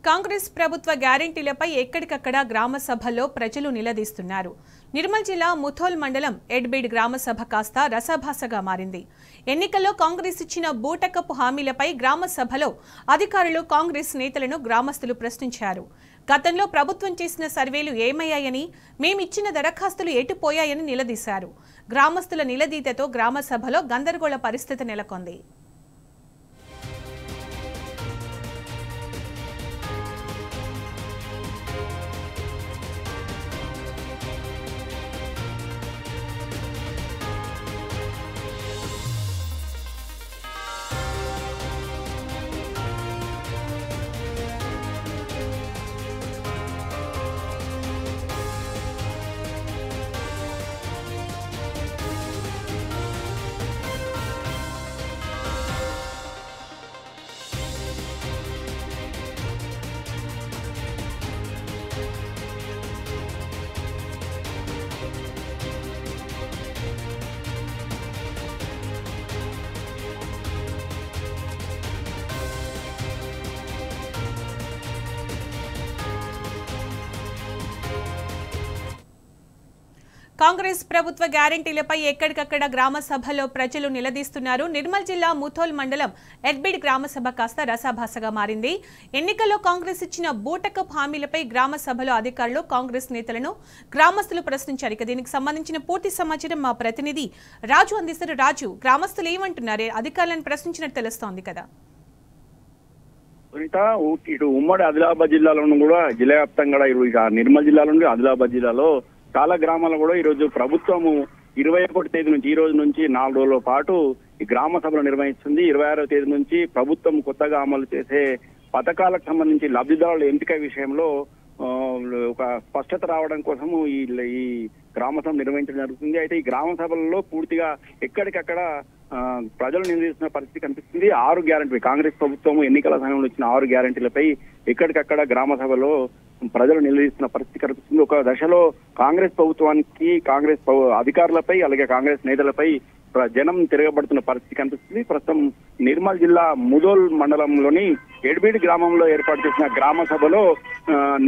కాంగ్రెస్ ప్రభుత్వ గ్యారెంటీలపై ఎక్కడికక్కడ గ్రామ సభల్లో ప్రజలు నిలదీస్తున్నారు. నిర్మల్ జిల్లా ముథోల్ మండలం ఎడ్బీడ్ గ్రామ సభ కాస్త రసభాసగా మారింది. ఎన్నికల్లో కాంగ్రెస్ ఇచ్చిన బూటకపు హామీలపై గ్రామ సభలో అధికారులు కాంగ్రెస్ నేతలను గ్రామస్తులు ప్రశ్నించారు. గతంలో ప్రభుత్వం చేసిన సర్వేలు ఏమయ్యాయని, మేమిచ్చిన దరఖాస్తులు ఎటుపోయాయని నిలదీశారు. గ్రామస్తుల నిలదీతతో గ్రామ సభలో గందరగోళ పరిస్థితి నెలకొంది. కాంగ్రెస్ ప్రభుత్వ గ్యారెంటీలపై ఎక్కడికక్కడ గ్రామ సభలో ప్రజలు నిలదీస్తున్నారు. నిర్మల్ జిల్లా ముథోల్ మండలం ఎడ్బీడ్ గ్రామ సభ కాస్త రసాభాసగా మారింది. ఎన్నికల్లో కాంగ్రెస్ ఇచ్చిన బూటకప్ హామీలపై గ్రామ సభలో అధికారులు కాంగ్రెస్ నేతలను గ్రామస్తులు ప్రశ్నించారు. ఇక దీనికి సంబంధించిన పూర్తి సమాచారం మా ప్రతినిధి రాజు అందిస్తారు. రాజు, గ్రామస్తులు ఏమంటున్నారు? అధికారులను ప్రశ్నించినట్టు తెలుస్తోంది కదా. ఇటు ఉమ్మడి ఆదిలాబాద్ జిల్లాలోనూ కూడా జిల్లా వ్యాప్తంగా నిర్మల్ జిల్లా నుండి ఆదిలాబాద్ జిల్లాలో చాలా గ్రామాల్లో కూడా ఈ రోజు ప్రభుత్వము 21వ తేదీ నుంచి ఈ రోజు నుంచి 4 రోజుల పాటు ఈ గ్రామ సభలు నిర్వహిస్తుంది. 26వ తేదీ నుంచి ప్రభుత్వం కొత్తగా అమలు చేసే పథకాలకు సంబంధించి లబ్ధిదారుల ఎంపిక విషయంలో ఒక స్పష్టత రావడం కోసము ఈ గ్రామ సభ నిర్వహించడం జరుగుతుంది. అయితే ఈ గ్రామ సభలలో పూర్తిగా ఎక్కడికక్కడ ప్రజలు నిలదీస్తున్న పరిస్థితి కనిపిస్తుంది. 6 గ్యారెంటీ కాంగ్రెస్ ప్రభుత్వం ఎన్నికల సమయంలో ఇచ్చిన 6 గ్యారెంటీలపై ఎక్కడికక్కడ గ్రామ సభలో ప్రజలు నిలదీస్తున్న పరిస్థితి కనిపిస్తుంది. ఒక దశలో కాంగ్రెస్ ప్రభుత్వానికి, కాంగ్రెస్ అధికారులపై, అలాగే కాంగ్రెస్ నేతలపై జనం తిరగబడుతున్న పరిస్థితి కనిపిస్తుంది. ప్రస్తుతం నిర్మల్ జిల్లా ముథోల్ మండలంలోని ఎడ్బీడ్ గ్రామంలో ఏర్పాటు చేసిన గ్రామ సభలో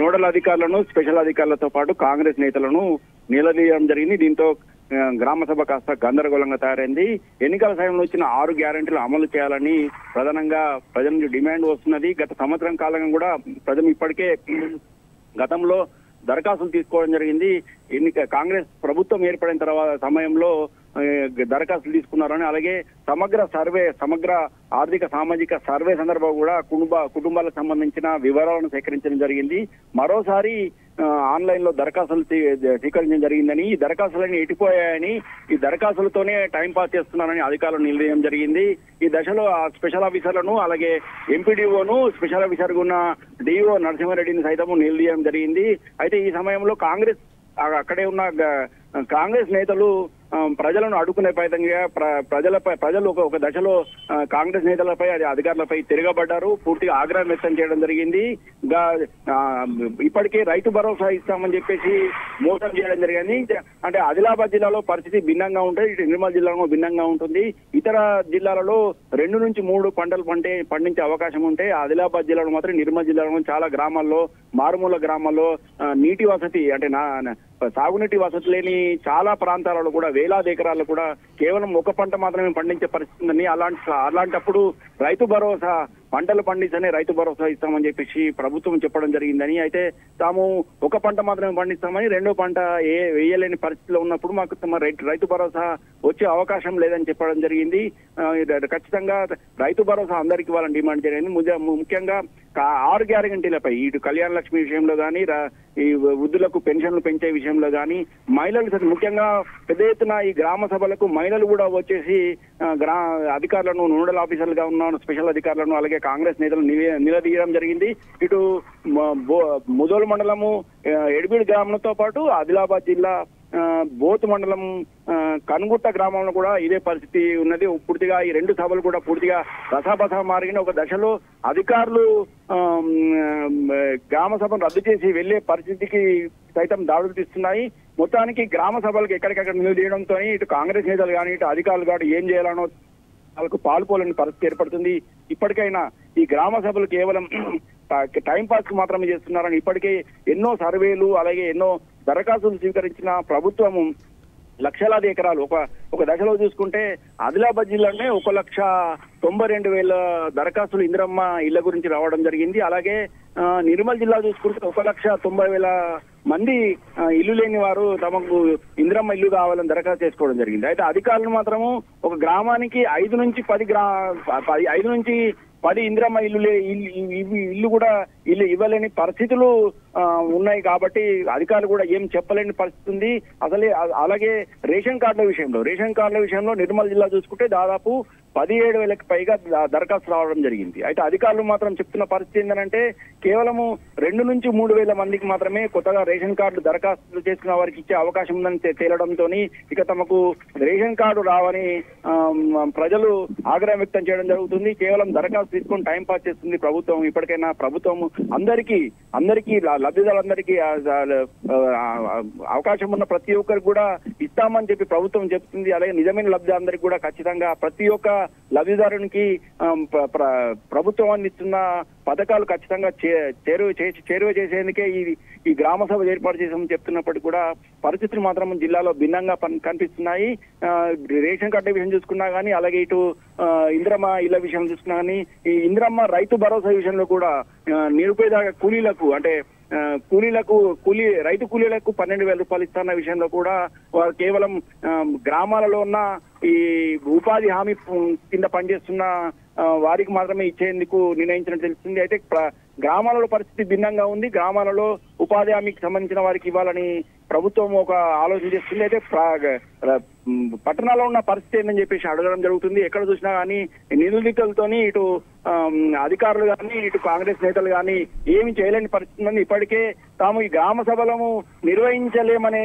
నోడల్ అధికారులను, స్పెషల్ అధికారులతో పాటు కాంగ్రెస్ నేతలను నిలదీయడం జరిగింది. దీంతో గ్రామ సభ కాస్త గందరగోళంగా తయారైంది. ఎన్నికల సమయంలో వచ్చిన 6 గ్యారెంటీలు అమలు చేయాలని ప్రధానంగా ప్రజల నుంచి డిమాండ్ వస్తున్నది. గత సంవత్సరం కాలంగా కూడా ప్రజలు ఇప్పటికే గతంలో దరఖాస్తులు తీసుకోవడం జరిగింది. కాంగ్రెస్ ప్రభుత్వం ఏర్పడిన తర్వాత సమయంలో దరఖాస్తులు తీసుకున్నారని, అలాగే సమగ్ర ఆర్థిక సామాజిక సర్వే సందర్భంగా కూడా కుటుంబాలకు సంబంధించిన వివరాలను సేకరించడం జరిగింది. మరోసారి ఆన్లైన్ లో దరఖాస్తులు స్వీకరించడం జరిగిందని, ఈ దరఖాస్తులన్నీ ఎటుపోయాయని, ఈ దరఖాస్తులతోనే టైం పాస్ చేస్తున్నారని అధికారులు నిలదీయడం జరిగింది. ఈ దశలో ఆ స్పెషల్ ఆఫీసర్లను, అలాగే ఎంపీడీఓను, స్పెషల్ ఆఫీసర్ ఉన్న డిఓ నరసింహారెడ్డిని సైతం నిలదీయడం జరిగింది. అయితే ఈ సమయంలో అక్కడే ఉన్న కాంగ్రెస్ నేతలు ప్రజలను అడ్డుకునే ప్రయత్నంగా ప్రజలు ఒక దశలో కాంగ్రెస్ నేతలపై, అధికారులపై తిరగబడ్డారు. పూర్తిగా ఆగ్రహం వ్యక్తం చేయడం జరిగింది. ఇప్పటికే రైతు భరోసా ఇస్తామని చెప్పేసి మోసం చేయడం జరిగింది. అంటే ఆదిలాబాద్ జిల్లాలో పరిస్థితి భిన్నంగా ఉంటుంది, ఇటు నిర్మల్ జిల్లాలో భిన్నంగా ఉంటుంది. ఇతర జిల్లాలలో 2 నుంచి 3 పంటలు పండించే అవకాశం ఉంటే, ఆదిలాబాద్ జిల్లాలో మాత్రం నిర్మల్ జిల్లాలో చాలా గ్రామాల్లో, మారుమూల గ్రామాల్లో నీటి వసతి అంటే సాగునీటి వసతి లేని చాలా ప్రాంతాలలో కూడా వేలాది ఎకరాలు కూడా కేవలం ఒక పంట మాత్రమే పండించే పరిస్థితి ఉందని, అలాంటప్పుడు రైతు భరోసా పంటలు పండించనే రైతు భరోసా ఇస్తామని చెప్పేసి ప్రభుత్వం చెప్పడం జరిగిందని, అయితే తాము ఒక పంట మాత్రమే పండిస్తామని, 2వ పంట వేయలేని పరిస్థితిలో ఉన్నప్పుడు మాకు రైతు భరోసా వచ్చే అవకాశం లేదని చెప్పడం జరిగింది. ఖచ్చితంగా రైతు భరోసా అందరికి ఇవ్వాలని డిమాండ్ జరిగింది. ముఖ్యంగా 6 గ్యారెంటీలపై ఇటు కళ్యాణ లక్ష్మి విషయంలో కానీ, ఈ వృద్ధులకు పెన్షన్లు పెంచే విషయంలో కానీ, మహిళలు ముఖ్యంగా పెద్ద ఎత్తున ఈ గ్రామ సభలకు మహిళలు కూడా వచ్చేసి అధికారులను, నోడల్ ఆఫీసర్లుగా ఉన్న స్పెషల్ అధికారులను, అలాగే కాంగ్రెస్ నేతలు నిలదీయడం జరిగింది. ఇటు ముథోల్ మండలము ఎడ్బీడ్ గ్రామంతో పాటు ఆదిలాబాద్ జిల్లా బోత్ మండలం కనుగుట్ట గ్రామంలో కూడా ఇదే పరిస్థితి ఉన్నది. పూర్తిగా ఈ 2 సభలు కూడా పూర్తిగా రసాబసా మారిన ఒక దశలో అధికారులు గ్రామ సభను రద్దు చేసి వెళ్లే పరిస్థితికి సైతం దాడులు తీస్తున్నాయి. మొత్తానికి గ్రామ సభలకు ఎక్కడికక్కడ నిలదీయడంతో ఇటు కాంగ్రెస్ నేతలు కానీ, ఇటు అధికారులు కానీ ఏం చేయాలనో వాళ్ళకు పాల్పోలేని పరిస్థితి ఏర్పడుతుంది. ఇప్పటికైనా ఈ గ్రామ సభలు కేవలం టైం పాస్ కు మాత్రమే చేస్తున్నారని ఇప్పటికే ఎన్నో సర్వేలు అలాగే ఎన్నో దరఖాస్తులు స్వీకరించిన ప్రభుత్వము లక్షలాది ఎకరాలు ఒక దశలో చూసుకుంటే ఆదిలాబాద్ జిల్లాలోనే 1,92,000 దరఖాస్తులు ఇందిరమ్మ ఇళ్ల గురించి రావడం జరిగింది. అలాగే నిర్మల్ జిల్లా చూసుకుంటే 1,90,000 మంది ఇల్లు లేని వారు తమకు ఇందిరమ్మ ఇల్లు కావాలని దరఖాస్తు చేసుకోవడం జరిగింది. అయితే అధికారులు మాత్రము ఒక గ్రామానికి 5 నుంచి 10 ఇందిరమ్మ ఇల్లు కూడా ఇవ్వలేని పరిస్థితులు ఉన్నాయి. కాబట్టి అధికారులు కూడా ఏం చెప్పలేని పరిస్థితి ఉంది. అలాగే రేషన్ కార్డుల విషయంలో నిర్మల్ జిల్లా చూసుకుంటే దాదాపు 17,000కి పైగా దరఖాస్తు రావడం జరిగింది. అయితే అధికారులు మాత్రం చెప్తున్న పరిస్థితి ఏంటంటే కేవలము 2 నుంచి 3,000 మందికి మాత్రమే కొత్తగా రేషన్ కార్డు దరఖాస్తులు చేసుకున్న వారికి ఇచ్చే అవకాశం ఉందని తేలడంతో ఇక తమకు రేషన్ కార్డు రావని ప్రజలు ఆగ్రహం వ్యక్తం చేయడం జరుగుతుంది. కేవలం దరఖాస్తు తీసుకొని టైం పాస్ చేస్తుంది ప్రభుత్వం. ఇప్పటికైనా ప్రభుత్వం అందరికీ లబ్ధిదారులందరికీ అవకాశం ఉన్న ప్రతి ఒక్కరికి కూడా ఇస్తామని చెప్పి ప్రభుత్వం చెప్తుంది. అలాగే నిజమైన లబ్ధిదారులందరికీ కూడా ఖచ్చితంగా ప్రతి ఒక్క లబ్ధిదారునికి ప్రభుత్వం అందిస్తున్న పథకాలు ఖచ్చితంగా చేరువ చేసేందుకే ఈ గ్రామ సభ ఏర్పాటు చేసామని చెప్తున్నప్పటికీ కూడా పరిస్థితులు మాత్రం జిల్లాలో భిన్నంగా కనిపిస్తున్నాయి. రేషన్ కార్డు విషయం చూసుకున్నా కానీ అలాగే ఇటు ఇందిరమ్మ ఇళ్ల విషయం చూసుకున్నా కానీ ఈ ఇందిరమ్మ రైతు భరోసా విషయంలో కూడా నిరుపేద కూలీలకు అంటే రైతు కూలీలకు 12,000 రూపాయలు ఇస్తున్న విషయంలో కూడా వారు కేవలం గ్రామాలలో ఉన్న ఈ ఉపాధి హామీ కింద పనిచేస్తున్న వారికి మాత్రమే ఇచ్చేందుకు నిర్ణయించినట్టు తెలుస్తుంది. అయితే గ్రామాలలో పరిస్థితి భిన్నంగా ఉంది. గ్రామాలలో ఉపాధి హామీకి సంబంధించిన వారికి ఇవ్వాలని ప్రభుత్వం ఒక ఆలోచన చేస్తుంది. అయితే పట్టణాల్లో ఉన్న పరిస్థితి ఏంటని చెప్పేసి అడగడం జరుగుతుంది. ఎక్కడ చూసినా కానీ నిధులతోని ఇటు అధికారులు కానీ ఇటు కాంగ్రెస్ నేతలు కానీ ఏమి చేయలేని పరిస్థితి ఉంది. ఇప్పటికే తాము ఈ గ్రామ సభలను నిర్వహించలేమనే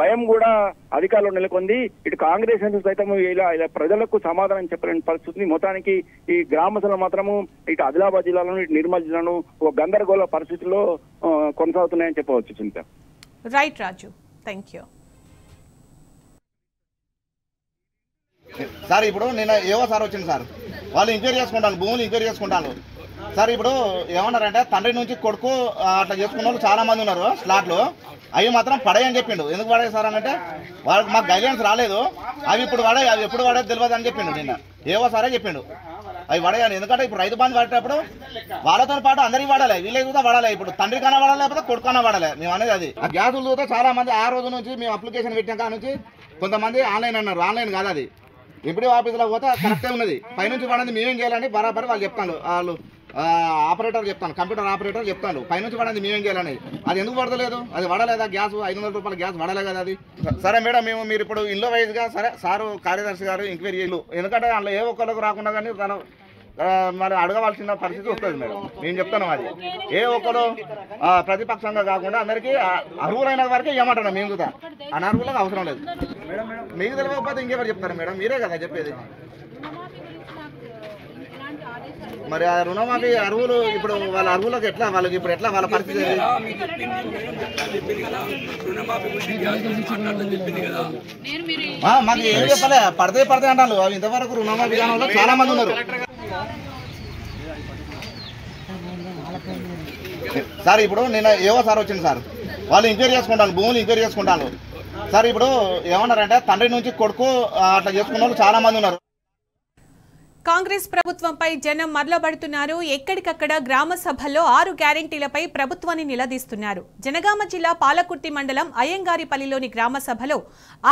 భయం కూడా అధికారులు నెలకొంది. ఇటు కాంగ్రెస్ నేతలు సైతం ఇలా ప్రజలకు సమాధానం చెప్పలేని పరిస్థితి. మొత్తానికి ఈ గ్రామ సభలు మాత్రము ఇటు ఆదిలాబాద్ జిల్లాలోను ఇటు నిర్మల్ జిల్లాను ఒక గందరగోళ పరిస్థితుల్లో కొనసాగుతున్నాయని చెప్పవచ్చు. చింత right Raju, thank you. Sir ఇప్పుడు నేను ఏవో సార్ వచ్చింది సార్, వాళ్ళు ఎంక్వైరీ చేసుకుంటాను, భూములు ఎంక్వైరీ చేసుకుంటాను సార్. ఇప్పుడు ఏమన్నారంటే తండ్రి నుంచి కొడుకు అట్లా చేసుకున్న వాళ్ళు చాలా మంది ఉన్నారు స్లాట్లు, అవి మాత్రం పడేయని చెప్పిండు. ఎందుకు పడే సార్ అంటే వాళ్ళకి మాకు గైడ్లైన్స్ రాలేదు, అవి ఇప్పుడు పడే, అవి ఎప్పుడు పడేది తెలియదు అని చెప్పిండు. నిన్న ఏవో సారే చెప్పిండు అవి పడేయాలి. ఎందుకంటే ఇప్పుడు రైతు బంధు పడేటప్పుడు వాళ్ళతో పాటు అందరికీ పడాలి, వీళ్ళకి కూడా పడాలి. ఇప్పుడు తండ్రి కన్నా పడాలి, లేకపోతే కొడుకు కన్నా పడాలి. మేము అనేది అది. ఆ గ్యాసులు చూస్తే చాలా మంది ఆ రోజు నుంచి మేము అప్లికేషన్ పెట్టినాక నుంచి కొంతమంది ఆన్లైన్ అన్నారు, ఆన్లైన్ కాదు అది. ఎంపీడీ ఆఫీసులో పోతే కరెక్టే ఉన్నది, పైనుంచి పడింది మేమేం చేయాలని బరాబర్ వాళ్ళు చెప్తాను, వాళ్ళు ఆపరేటర్ చెప్తాను, కంప్యూటర్ ఆపరేటర్ చెప్తాను పైనుంచి పడింది మేమేం చేయాలని. అది ఎందుకు పడతలేదు? అది పడలేదా గ్యాస్? 500 రూపాయల గ్యాస్ పడలే కదా అది. సరే మేడం, మీరు ఇప్పుడు ఇల్లు వైజ్గా సరే సారు కార్యదర్శి గారు ఎంక్వైరీ ఇల్లు, ఎందుకంటే అందులో ఏ ఒక్కరికి రాకుండా కానీ తను మరి అడగవలసిన పరిస్థితి వస్తుంది మేడం. నేను చెప్తాను అది ఏ ఒక్కరు ప్రతిపక్షంగా కాకుండా అందరికీ అర్హులైన వారికి ఏమంటున్నాం మేము కూడా, అనర్హులకు అవసరం లేదు. మీకు తెలియకపోతే ఇంకెవరు చెప్తారు మేడం? మీరే కదా చెప్పేది. మరి ఆ రుణమాఫీ అర్హులు ఇప్పుడు వాళ్ళ అర్హులకు ఎట్లా, వాళ్ళకి ఇప్పుడు ఎట్లా వాళ్ళ పరిస్థితి? మాకు ఏం చెప్పలే, పడితే అంటారు. అవి ఇంతవరకు రుణమాఫీ కాని వాళ్ళు చాలా మంది ఉన్నారు సార్. ఇప్పుడు నేను ఏవో సార్ వచ్చింది సార్, వాళ్ళు ఎంక్వైరీ చేసుకుంటాను, భూములు ఎంక్వైరీ చేసుకుంటాను సార్. ఇప్పుడు ఏమన్నారంటే తండ్రి నుంచి కొడుకు అట్లా చేసుకున్న వాళ్ళు చాలా మంది ఉన్నారు. కాంగ్రెస్ ప్రభుత్వంపై జనం మరలబడుతున్నారు. ఎక్కడికక్కడ గ్రామ సభల్లో 6 గ్యారెంటీలపై ప్రభుత్వాన్ని నిలదీస్తున్నారు. జనగామ జిల్లా పాలకుర్తి మండలం అయ్యంగారిపల్లిలోని గ్రామ సభలో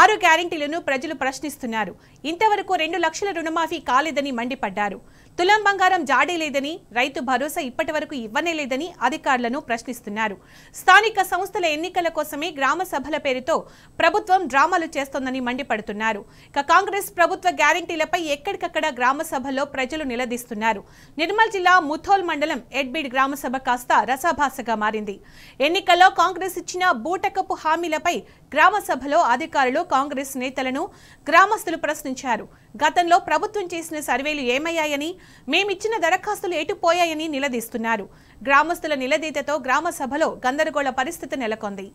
6 గ్యారెంటీలను ప్రజలు ప్రశ్నిస్తున్నారు. ఇంతవరకు 2 లక్షల రుణమాఫీ కాలేదని మండిపడ్డారు. తులం బంగారం జాడీ లేదని, రైతు భరోసా ఇప్పటి వరకు ఇవ్వనే లేదని అధికారులను ప్రశ్నిస్తున్నారు. స్థానిక సంస్థల ఎన్నికల కోసమే గ్రామ సభల పేరుతో ప్రభుత్వం డ్రామాలు చేస్తోందని మండిపడుతున్నారు. కాంగ్రెస్ ప్రభుత్వ గ్యారెంటీలపై ఎక్కడికక్కడ గ్రామ సభల్లో ప్రజలు నిలదీస్తున్నారు. నిర్మల్ జిల్లా ముథోల్ మండలం ఎడ్బీడ్ గ్రామ సభ కాస్త రసాభాసగా మారింది. ఎన్నికల్లో కాంగ్రెస్ ఇచ్చిన బూటకపు హామీలపై గ్రామ సభలో అధికారులు, కాంగ్రెస్ నేతలను గ్రామస్తులు ప్రశ్నించారు. గతంలో ప్రభుత్వం చేసిన సర్వేలు ఏమయ్యాయని, మేమిచ్చిన దరఖాస్తులు ఎటుపోయాయని నిలదీస్తున్నారు. గ్రామస్తుల నిలదీతతో గ్రామ సభలో గందరగోళ పరిస్థితి నెలకొంది.